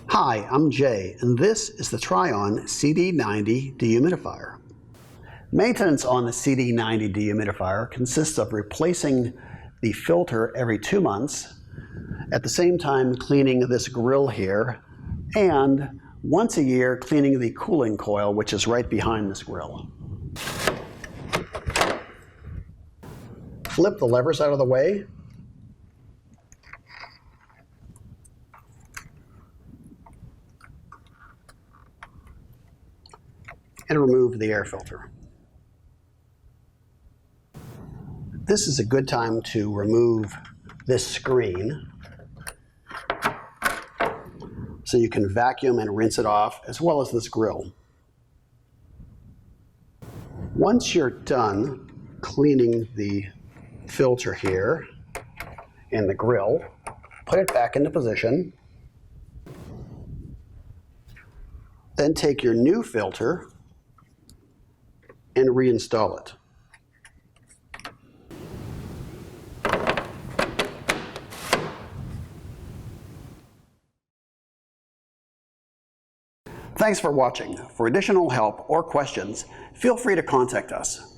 Hi, I'm Jay, and this is the Trion CD90 Dehumidifier. Maintenance on the CD90 dehumidifier consists of replacing the filter every 2 months, at the same time cleaning this grill here, and once a year cleaning the cooling coil, which is right behind this grill. Flip the levers out of the way. And remove the air filter. This is a good time to remove this screen so you can vacuum and rinse it off, as well as this grill. Once you're done cleaning the filter here and the grill, put it back into position. Then take your new filter and reinstall it. Thanks for watching. For additional help or questions, feel free to contact us.